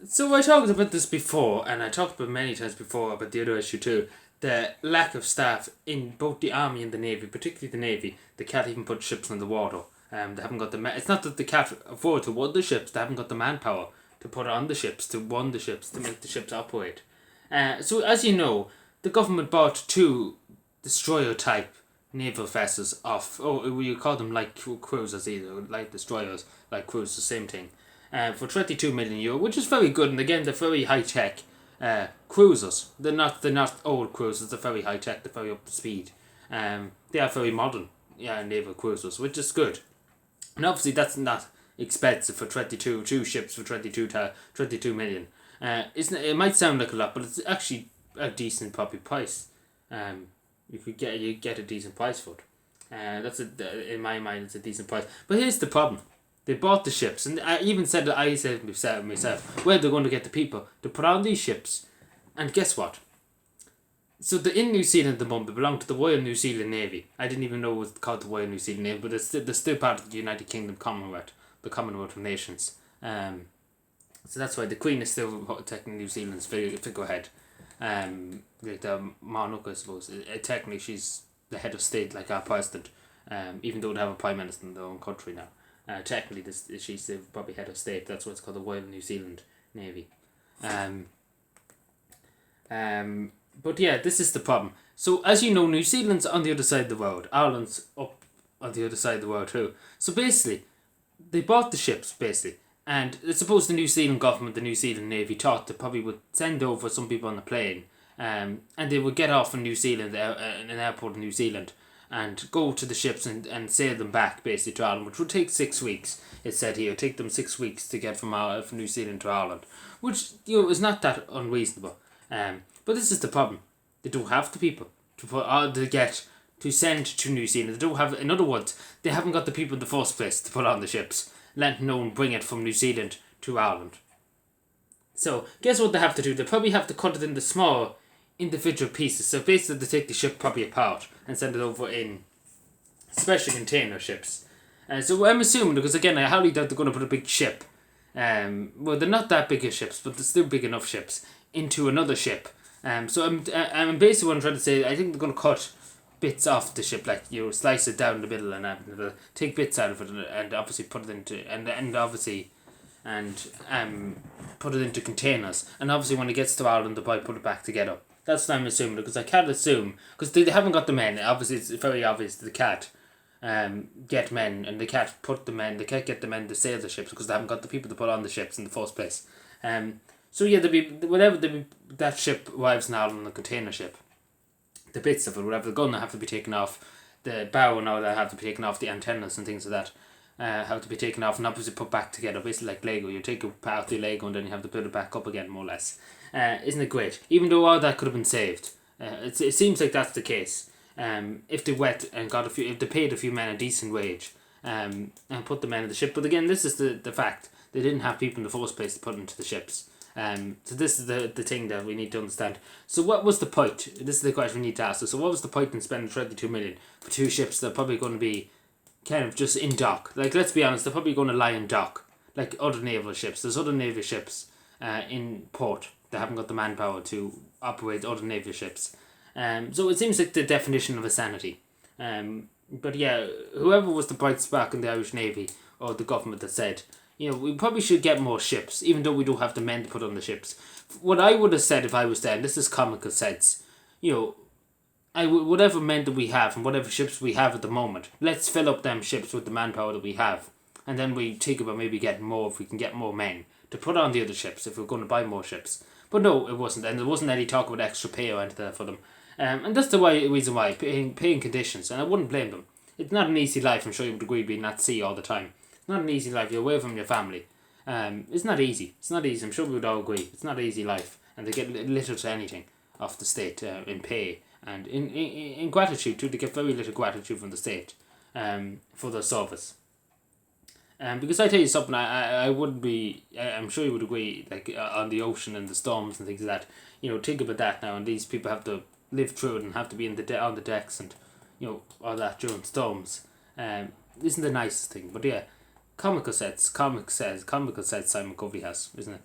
So I talked about this before, and I talked about many times before about the other issue too. The lack of staff in both the army and the navy, particularly the navy. They can't even put ships on the water. They haven't got it's not that they can't afford to run the ships. They haven't got the manpower to put on the ships, to run the ships, to make the ships operate. So as you know, the government bought two destroyer type naval vessels off. Oh, you call them light cruisers either, light destroyers, light cruisers, same thing. For €22 million, which is very good, and again they're very high tech cruisers. They're not old cruisers. They're very high tech. They're very up to speed. They are very modern, naval cruisers, which is good. And obviously that's not expensive for two ships for 22 million. Isn't it? It might sound like a lot, but it's actually a decent probably price. You get a decent price for it. That's in my mind it's a decent price. But here's the problem. They bought the ships, and I even said that myself, where they're going to get the people to put on these ships. And guess what? So in New Zealand at the moment, they belong to the Royal New Zealand Navy. I didn't even know it was called the Royal New Zealand Navy, but they're still part of the United Kingdom Commonwealth, the Commonwealth of Nations. So that's why the Queen is still technically New Zealand's figurehead. Like the monarch, I suppose. Technically, she's the head of state, like our president. Even though they have a prime minister in their own country now. Technically, she's probably head of state. That's why it's called the Royal New Zealand Navy. But yeah, this is the problem. So as you know, New Zealand's on the other side of the world. Ireland's up on the other side of the world too. So basically, they bought the ships basically, and I suppose the New Zealand government, the New Zealand Navy, thought they probably would send over some people on a plane, and they would get off in New Zealand, in an airport in New Zealand, and go to the ships and sail them back basically to Ireland, which would take 6 weeks. It said here, take them 6 weeks to get from New Zealand to Ireland, which is not that unreasonable. But this is the problem. They don't have the people to send to New Zealand. They don't have, in other words, they haven't got the people in the first place to put on the ships, let alone bring it from New Zealand to Ireland. So guess what they have to do? They probably have to cut it into small individual pieces. So basically they take the ship probably apart and send it over in special container ships. So I'm assuming, because again I highly doubt they're going to put a big ship, well they're not that big of ships, but they're still big enough ships, into another ship. So I'm basically what I'm trying to say. I think they're going to cut bits off the ship, like slice it down the middle and take bits out of it and obviously put it into put it into containers. And obviously when it gets to Ireland, they'll probably put it back together. That's what I'm assuming, because I can't assume, because they haven't got the men. Obviously, it's very obvious they can't get men, and they can't get the men to sail the ships because they haven't got the people to put on the ships in the first place. So yeah, that ship arrives in Ireland on a container ship. The bits of it, whatever, they're going to have to be taken off. The bow and all that have to be taken off. The antennas and things like that have to be taken off and obviously put back together, basically like Lego. You take apart the Lego and then you have to put it back up again, more or less. Isn't it great? Even though all that could have been saved, it seems like that's the case. If they went and if they paid a few men a decent wage, and put the men in the ship. But again, this is the fact. They didn't have people in the first place to put into the ships. So this is the thing that we need to understand. So what was the point? This is the question we need to ask. So what was the point in spending 22 million for two ships that are probably going to be kind of just in dock? Like, let's be honest, they're probably going to lie in dock, like other naval ships. There's other naval ships in port that haven't got the manpower to operate other naval ships. So it seems like the definition of insanity. But yeah, whoever was the bright spark in the Irish Navy, or the government, that said, we probably should get more ships, even though we don't have the men to put on the ships. What I would have said if I was there, and this is comical sense, whatever men that we have and whatever ships we have at the moment, let's fill up them ships with the manpower that we have, and then we think about maybe getting more if we can get more men to put on the other ships if we're going to buy more ships. But no, it wasn't, and there wasn't any talk about extra pay or anything for them. And that's the reason why, paying conditions, and I wouldn't blame them. It's not an easy life, I'm sure you would agree, being at sea all the time. It's not an easy life, you're away from your family. It's not easy, I'm sure we would all agree. It's not an easy life, and they get little to anything off the state in pay. And in gratitude too, they get very little gratitude from the state for their service. Because I tell you something, I wouldn't be, I'm sure you would agree, like on the ocean and the storms and things like that. Think about that now, and these people have to live through it and have to be on the decks and all that during storms. Isn't the nicest thing? But yeah, comical sets Simon Covey has, isn't it?